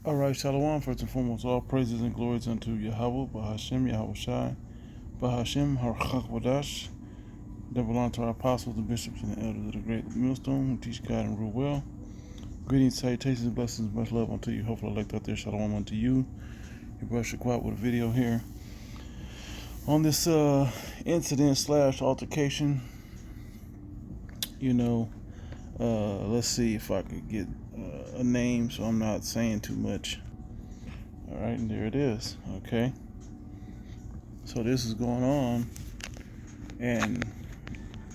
All right, Shalom. First and foremost, all praises and glories unto Yahweh, Bahashem, Yahweh Shai, Bahashem, Harchak that belong to our apostles, the bishops, and the elders of the great millstone who teach God and rule well. Greetings, salutations, and blessings, much love unto you. Hopefully, elect out there, Shalom unto you. Your brother Clout with a video here on this incident / altercation. Let's see if I could get a name so I'm not saying too much. All right, and there it is. Okay, so this is going on, and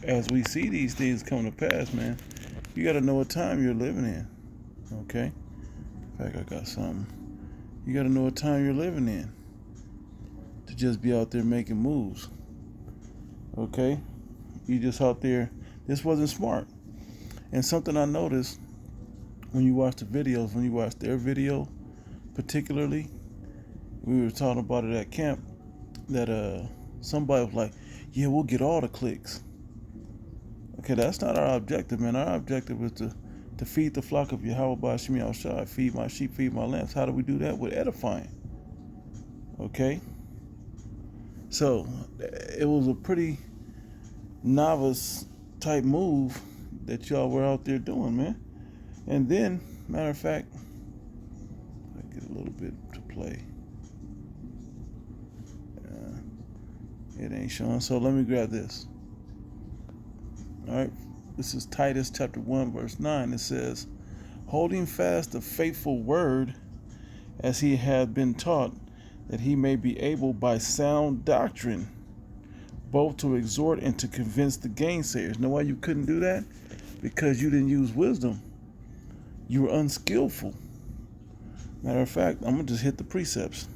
as we see these things come to pass, man, you got to know what time you're living in. Okay, in fact, I got something. You got to know what time you're living in to just be out there making moves. Okay, you just out there. This wasn't smart. And something I noticed when you watch the videos, when you watch their video, particularly, we were talking about it at camp, that somebody was like, yeah, we'll get all the clicks. Okay, that's not our objective, man. Our objective is to feed the flock of Yahweh Ba'ashim Yahushua, feed my sheep, feed my lambs. How do we do that? With edifying. Okay? So, it was a pretty novice type move that y'all were out there doing, man. And then, matter of fact, I get a little bit to play. It ain't showing, so let me grab this. All right, this is Titus chapter 1, verse 9. It says, holding fast the faithful word as he had been taught, that he may be able by sound doctrine both to exhort and to convince the gainsayers. Know why you couldn't do that? Because you didn't use wisdom. You were unskillful. Matter of fact, I'm going to just hit the precepts.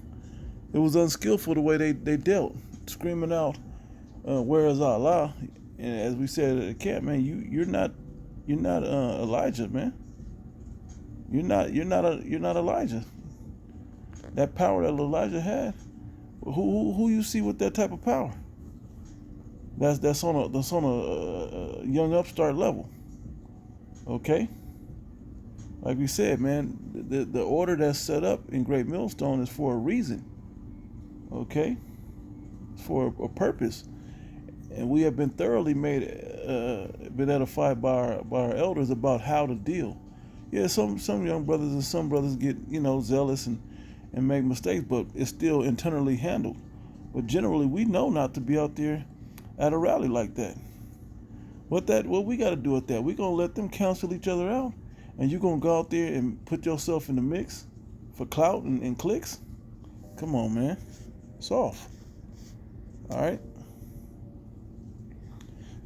It was unskillful the way they dealt, screaming out, where is Allah? And as we said at the camp, man, you're not Elijah, man. You're not Elijah. That power that Elijah had, who you see with that type of power? That's on a young upstart level. Okay? Like we said, man, the order that's set up in Great Millstone is for a reason. Okay? It's for a purpose. And we have been thoroughly been edified by our elders about how to deal. Yeah, some young brothers and some brothers get, zealous and make mistakes, but it's still internally handled. But generally, we know not to be out there at a rally like that. What we got to do with that? We're going to let them cancel each other out, and you're going to go out there and put yourself in the mix for clout and clicks? Come on, man. It's off. All right?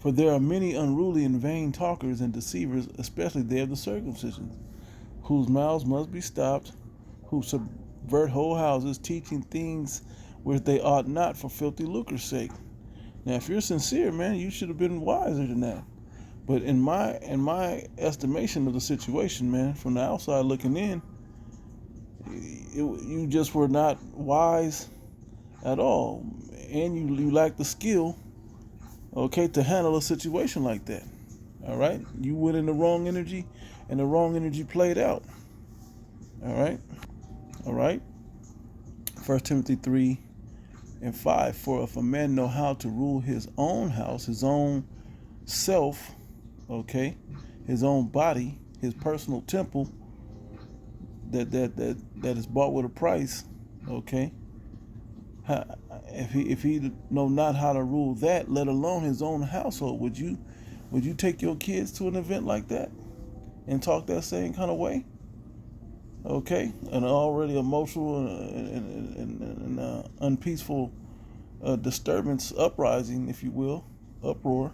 For there are many unruly and vain talkers and deceivers, especially they of the circumcision, whose mouths must be stopped, who subvert whole houses, teaching things which they ought not for filthy lucre's sake. Now, if you're sincere, man, you should have been wiser than that. But in my estimation of the situation, man, from the outside looking in, you just were not wise at all, and you lacked the skill, okay, to handle a situation like that. All right, you went in the wrong energy, and the wrong energy played out. All right. 1 Timothy 3:5. For if a man know how to rule his own house, his own self, okay, his own body, his personal temple, that is bought with a price, okay. If he know not how to rule that, let alone his own household, would you take your kids to an event like that and talk that same kind of way? Okay, an already emotional and unpeaceful disturbance, uprising, if you will, uproar.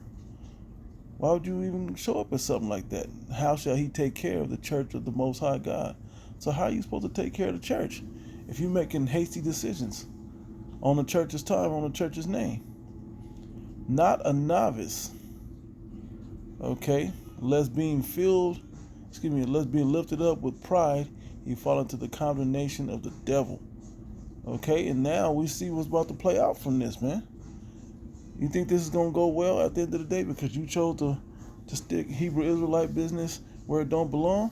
Why would you even show up at something like that? How shall he take care of the church of the Most High God? So how are you supposed to take care of the church if you're making hasty decisions on the church's time, on the church's name? Not a novice, okay? Lest being lifted up with pride, he fall into the condemnation of the devil. Okay, and now we see what's about to play out from this, man. You think this is going to go well at the end of the day because you chose to stick Hebrew Israelite business where it don't belong?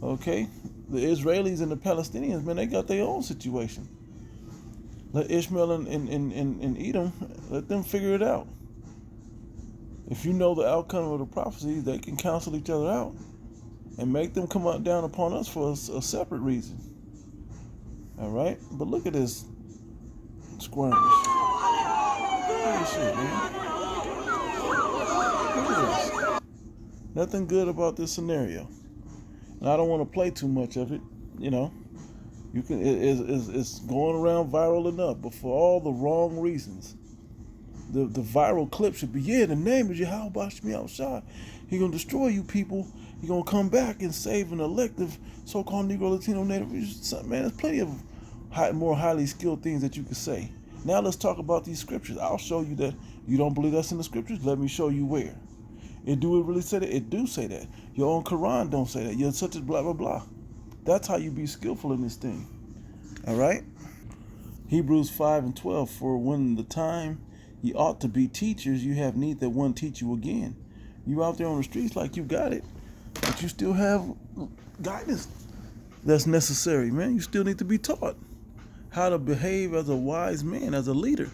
Okay, The Israelis and the Palestinians, man, they got their own situation. Let Ishmael and Edom, let them figure it out. If you know the outcome of the prophecy, they can cancel each other out and make them come out down upon us for a separate reason. All right? But look at this skirmish. Look at this shit, man. Look at this. Nothing good about this scenario. And I don't want to play too much of it, you know. You can it's going around viral enough, but for all the wrong reasons. The viral clip should be, yeah, the name is Yahweh Bashmi outside. He gonna destroy you people. He gonna come back and save an elective so-called Negro, Latino, Native. Man, there's plenty of more highly skilled things that you could say. Now let's talk about these scriptures. I'll show you that you don't believe that's in the scriptures. Let me show you where. Do it really say that? It do say that. Your own Quran don't say that. You're such as blah, blah, blah. That's how you be skillful in this thing. All right? Hebrews 5:12, for when the time ye ought to be teachers, you have need that one teach you again. You out there on the streets like you got it, but you still have guidance that's necessary, man. You still need to be taught how to behave as a wise man, as a leader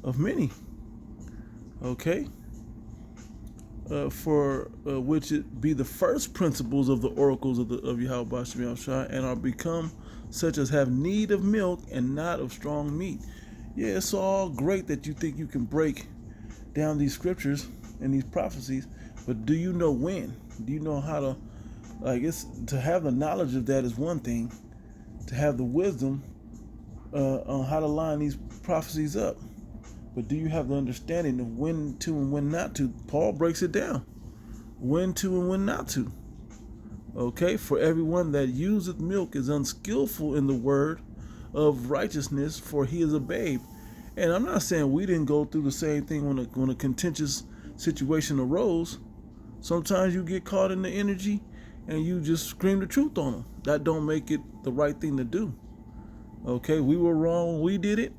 of many. Okay? For which it be the first principles of the oracles of Yahweh Bashmi Shai, and are become such as have need of milk and not of strong meat. Yeah, it's all great that you think you can break down these scriptures and these prophecies, but do you know when? Do you know how to, to have the knowledge of that is one thing, to have the wisdom on how to line these prophecies up. But do you have the understanding of when to and when not to? Paul breaks it down. When to and when not to. Okay, for everyone that useth milk is unskillful in the word of righteousness, for he is a babe. And I'm not saying we didn't go through the same thing when a contentious situation arose. Sometimes you get caught in the energy and you just scream the truth on them. That don't make it the right thing to do. Okay, we were wrong when we did it.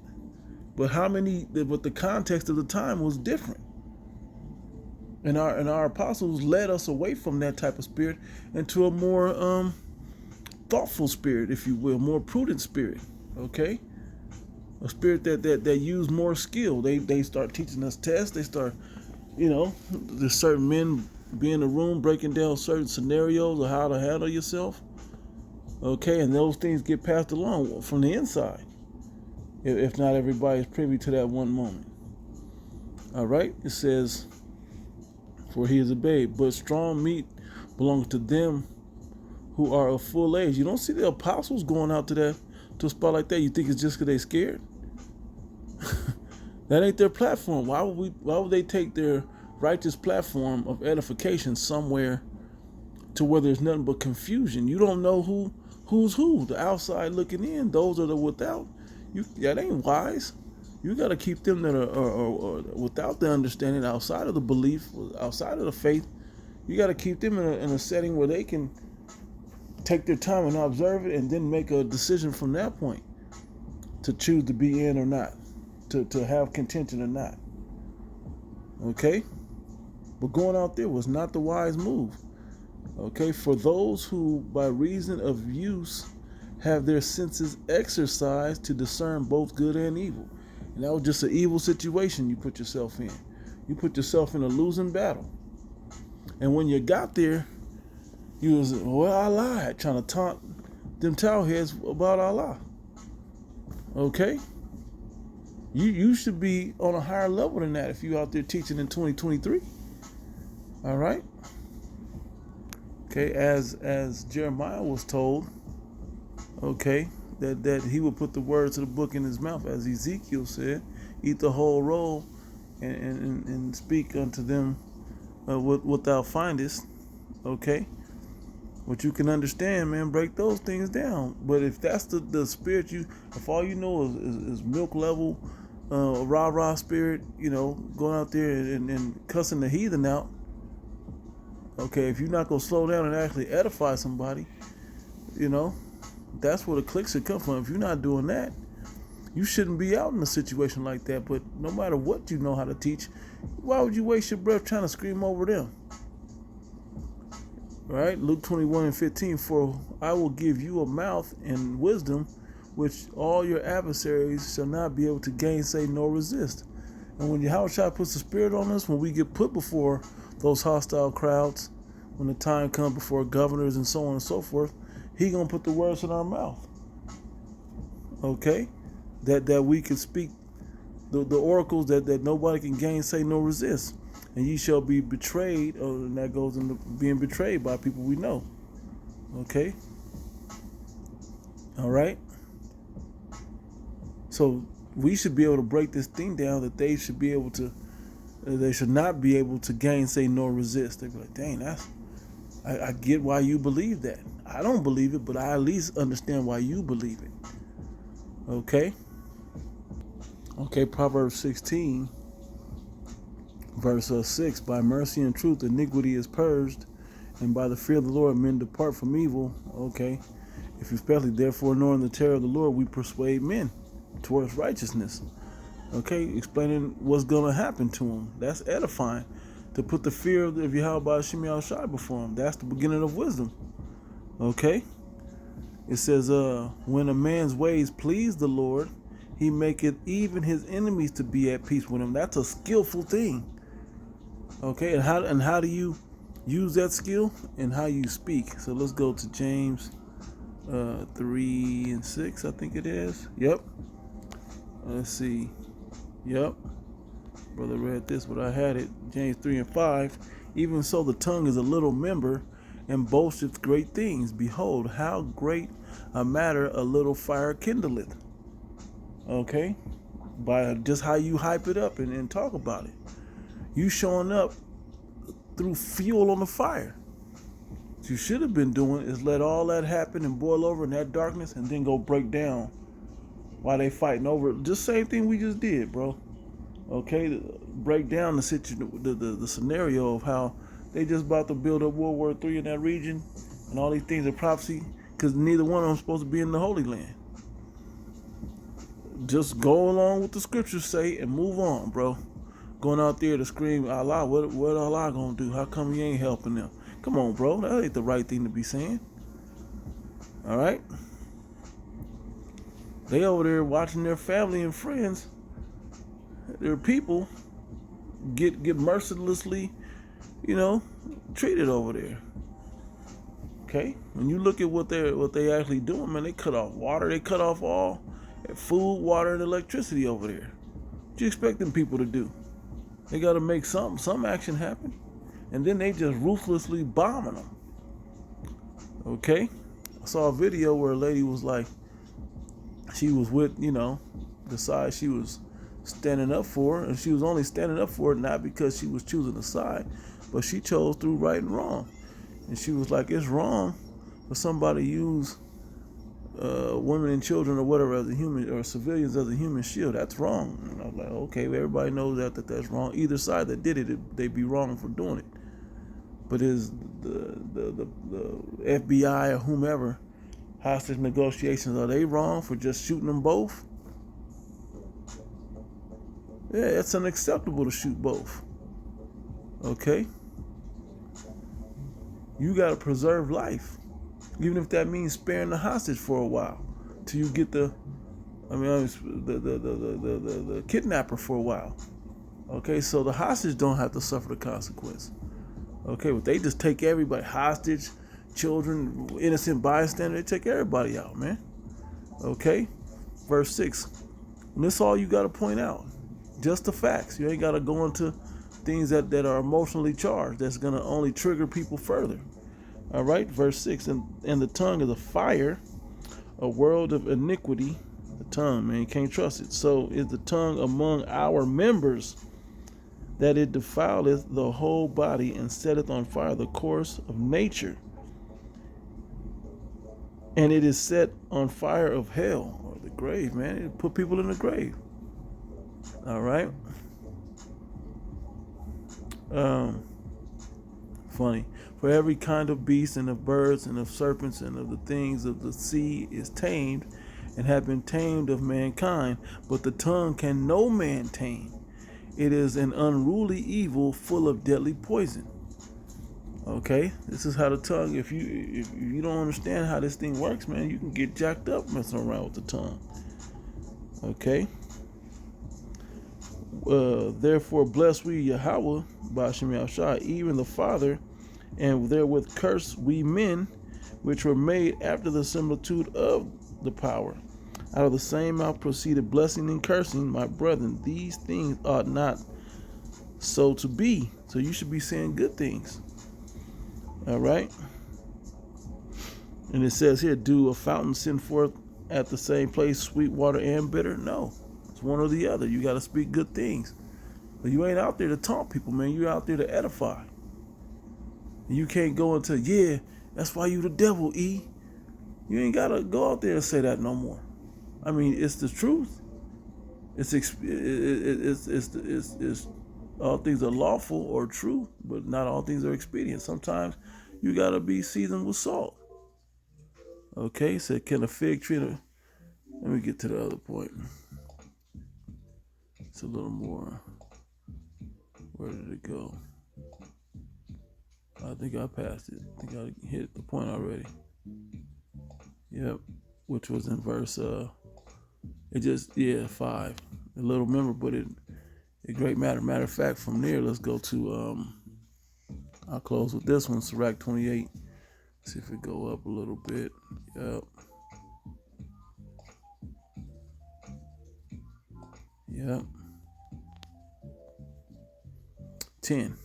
But but the context of the time was different. And our apostles led us away from that type of spirit into a more thoughtful spirit, if you will, more prudent spirit. Okay? A spirit that used more skill. They start teaching us tests. They start, there's certain men be in the room breaking down certain scenarios of how to handle yourself. Okay, and those things get passed along from the inside. If not everybody is privy to that one moment. All right, it says, for he is a babe, but strong meat belongs to them who are of full age. You don't see the apostles going out to a spot like that. You think it's just because they're scared? That ain't their platform. Why would they take their righteous platform of edification somewhere to where there's nothing but confusion? You don't know who's who. The outside looking in, those are the without. That ain't wise. You got to keep them that are without the understanding, outside of the belief, outside of the faith. You got to keep them in a setting where they can take their time and observe it, and then make a decision from that point to choose to be in or not, to have contention or not. Okay? But going out there was not the wise move. Okay? For those who, by reason of use, have their senses exercised to discern both good and evil. And that was just an evil situation you put yourself in. You put yourself in a losing battle. And when you got there, you was, I lied, trying to taunt them towelheads about Allah. Okay? You should be on a higher level than that if you're out there teaching in 2023. All right? Okay, as Jeremiah was told, okay, that he would put the words of the book in his mouth, as Ezekiel said, eat the whole roll and speak unto them what thou findest. Okay, what you can understand, man, break those things down. But if that's the spirit if all you know is milk level, rah spirit, going out there and cussing the heathen out. Okay, if you're not gonna slow down and actually edify somebody, that's where the click should come from. If you're not doing that, you shouldn't be out in a situation like that. But no matter what you know how to teach, why would you waste your breath trying to scream over them? Right? Luke 21:15, for I will give you a mouth and wisdom, which all your adversaries shall not be able to gainsay nor resist. And when Yahushua puts the Spirit on us, when we get put before those hostile crowds, when the time comes before governors and so on and so forth, He gonna put the words in our mouth. Okay? That we can speak the oracles that nobody can gainsay nor resist. And ye shall be betrayed, and that goes into being betrayed by people we know. Okay? All right? So we should be able to break this thing down that they should be able to, they should not be able to gainsay nor resist. They be like, dang, I get why you believe that. I don't believe it, but I at least understand why you believe it. Okay? Okay, Proverbs 16. Verse 6, by mercy and truth iniquity is purged, and by the fear of the Lord men depart from evil. Okay, if you especially therefore knowing the terror of the Lord we persuade men towards righteousness. Okay, explaining what's going to happen to them. That's edifying. To put the fear of Yahweh Shem Shai before him. That's the beginning of wisdom. Okay, it says when a man's ways please the Lord, he maketh even his enemies to be at peace with him. That's a skillful thing. Okay, and how do you use that skill? And how you speak. So let's go to James 3:6, I think it is. Yep. Let's see. Yep. Brother read this, but I had it. James 3:5. Even so the tongue is a little member, and boasteth great things. Behold, how great a matter a little fire kindleth. Okay? By just how you hype it up and talk about it. You showing up through fuel on the fire. What you should have been doing is let all that happen and boil over in that darkness and then go break down while they fighting over it. Just same thing we just did, bro. Okay, break down the scenario of how they just about to build up World War III in that region and all these things are prophecy because neither one of them supposed to be in the Holy Land. Just go along with the scriptures say and move on, bro. Going out there to scream, Allah, what Allah gonna do? How come you ain't helping them? Come on, bro. That ain't the right thing to be saying. All right? They over there watching their family and friends, their people, get mercilessly, treated over there. Okay? When you look at what they actually doing, man, they cut off water. They cut off all food, water, and electricity over there. What you expect them people to do? They got to make some action happen. And then they just ruthlessly bombing them. Okay? I saw a video where a lady was like, she was with, the side she was standing up for. And she was only standing up for it not because she was choosing a side, but she chose through right and wrong. And she was like, it's wrong for somebody to use women and children or whatever as a human, or civilians as a human shield. That's wrong. And I was like, okay, everybody knows that's wrong. Either side that did it, they'd be wrong for doing it. But is the FBI or whomever, hostage negotiations, are they wrong for just shooting them both? Yeah, it's unacceptable to shoot both. Okay? You got to preserve life. Even if that means sparing the hostage for a while, till you get the kidnapper for a while. Okay, so the hostage don't have to suffer the consequence. Okay, but they just take everybody hostage, children, innocent bystander. They take everybody out, man. Okay, verse 6. And this is all you got to point out. Just the facts. You ain't got to go into things that are emotionally charged. That's gonna only trigger people further. All right, verse 6, and the tongue is a fire, a world of iniquity. The tongue, man, you can't trust it. So is the tongue among our members, that it defileth the whole body, and setteth on fire the course of nature. And it is set on fire of hell, or the grave, man. It put people in the grave. All right. Funny. For every kind of beast, and of birds, and of serpents, and of the things of the sea is tamed, and have been tamed of mankind, but the tongue can no man tame. It is an unruly evil, full of deadly poison. Okay, this is how the tongue. If you don't understand how this thing works, man, you can get jacked up messing around with the tongue. Okay. Therefore, bless we Yahweh, Ba'ashem Yahushua, even the Father, and therewith curse we men, which were made after the similitude of the power. Out of the same mouth proceeded blessing and cursing. My brethren, these things ought not so to be. So you should be saying good things. All right. And it says here, do a fountain send forth at the same place sweet water and bitter? No, it's one or the other. You got to speak good things. But you ain't out there to taunt people, man. You're out there to edify. And you can't go into, yeah, that's why you the devil, E. You ain't got to go out there and say that no more. I mean, it's the truth. It's all things are lawful or true, but not all things are expedient. Sometimes you got to be seasoned with salt. Okay, so can a fig tree... Let me get to the other point. It's a little more... Where did it go? I think I passed it. I think I hit the point already. Yep, which was in verse... 5. A little member, but a great matter. Matter of fact, from there, let's go to... I'll close with this one, Sirach 28. See if it go up a little bit. Yep. Yep. 10.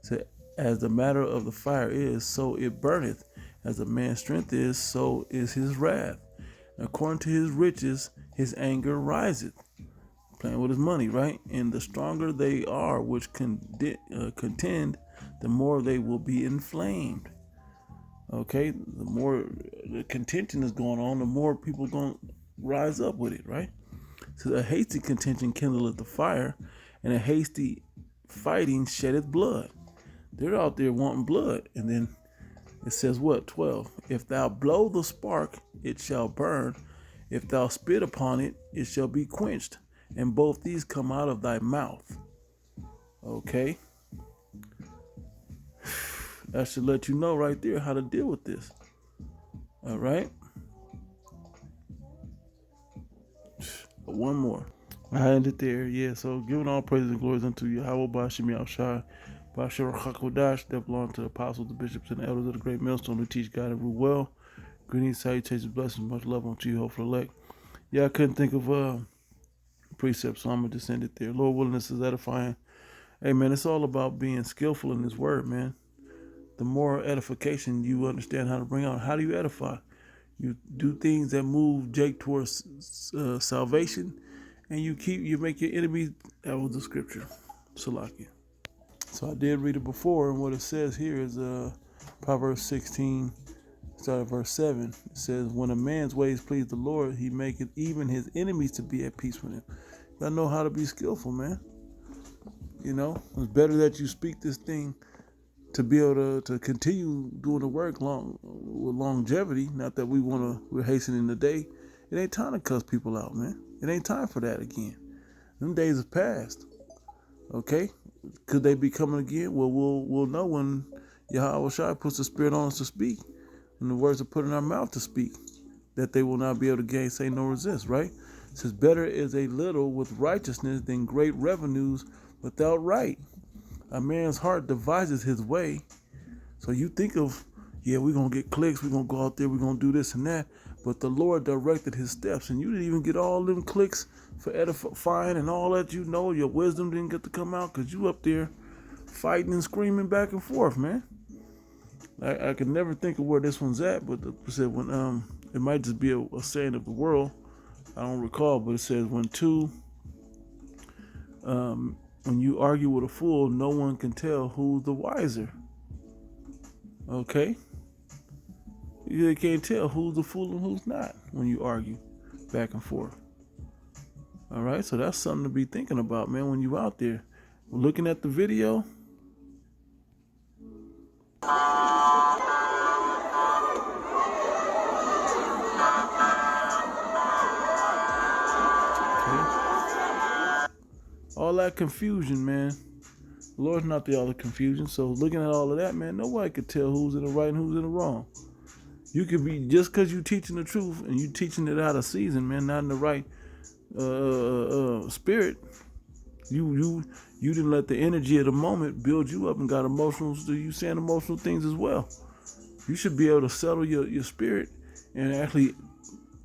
So, as the matter of the fire is, so it burneth. As a man's strength is, so is his wrath. According to his riches, his anger riseth. Playing with his money, right? And the stronger they are which contend, the more they will be inflamed. Okay, the more the contention is going on, the more people going to rise up with it, right? So a hasty contention kindleth the fire, and a hasty fighting sheddeth blood. They're out there wanting blood. And then it says what? 12. If thou blow the spark, it shall burn. If thou spit upon it, it shall be quenched. And both these come out of thy mouth. Okay. That should let you know right there how to deal with this. All right. One more. I ended there. Yeah. So giving all praises and glories unto Yahweh, Ba'ashem Yahushua, Ba'asher HaKodash, that belong to the apostles, the bishops, and the elders of the great millstone who teach God and rule well. Greetings, salutations, blessings, much love unto you, hopeful elect. Yeah, I couldn't think of precepts, so I'm gonna just end it there. Lord willing, this is edifying. Hey man, it's all about being skillful in this word, man. The more edification you understand how to bring out, how do you edify? You do things that move Jake towards salvation, and you make your enemies. That was the scripture, Salakia. So I did read it before, and what it says here is Proverbs 16, start at verse 7. It says, when a man's ways please the Lord, he maketh even his enemies to be at peace with him. You gotta know how to be skillful, man. You know, it's better that you speak this thing to be able to continue doing the work with longevity. Not that we're hastening the day. It ain't time to cuss people out, man. It ain't time for that again. Them days have passed. Okay? Could they be coming again? Well, we'll know when Yahweh Shai puts the spirit on us to speak, and the words are put in our mouth to speak, that they will not be able to gainsay nor resist, right? It says, better is a little with righteousness than great revenues without right. A man's heart devises his way. So you think of, yeah, we're going to get clicks, we're going to go out there, we're going to do this and that. But the Lord directed his steps, and you didn't even get all them clicks for edifying and all that. You know, your wisdom didn't get to come out because you up there fighting and screaming back and forth, man. I can never think of where this one's at, but it said when it might just be a saying of the world. I don't recall, but it says when you argue with a fool, no one can tell who's the wiser. Okay? You can't tell who's the fool and who's not when you argue back and forth. All right? So that's something to be thinking about, man, when you out there. Looking at the video. Okay. All that confusion, man. The Lord's not the author of confusion. So looking at all of that, man, nobody could tell who's in the right and who's in the wrong. You could be, just because you teaching the truth and you teaching it out of season, man, not in the right spirit. You didn't let the energy of the moment build you up and got emotional. So you saying emotional things as well. You should be able to settle your spirit and actually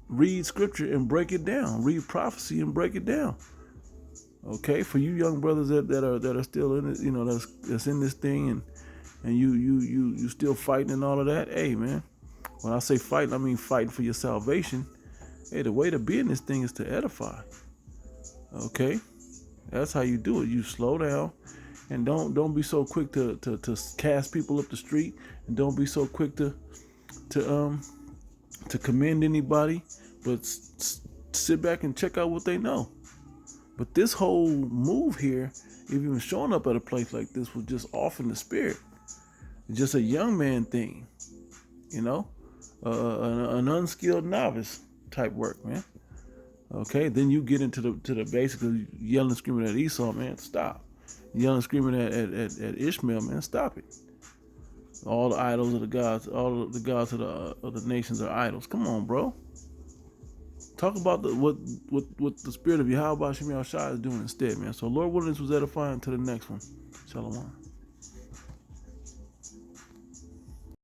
read scripture and break it down. Read prophecy and break it down. Okay, for you young brothers that are still in it, that's in this thing and you still fighting and all of that. Hey, man, when I say fighting, I mean fighting for your salvation. Hey, the way to be in this thing is to edify. Okay, that's how you do it. You slow down and don't be so quick to cast people up the street, and don't be so quick to commend anybody, but sit back and check out what they know. But this whole move here, if even showing up at a place like this, was just off in the spirit. It's just a young man thing, an unskilled novice type work, man. Okay, then you get into the basics of yelling and screaming at Esau, man. Stop. Yelling and screaming at Ishmael, man. Stop it. All the idols of the gods, all the gods of the nations are idols. Come on, bro. Talk about what the spirit of Yahweh Shem Yahushua is doing instead, man. So Lord willing, this was edifying. To the next one. Shalom.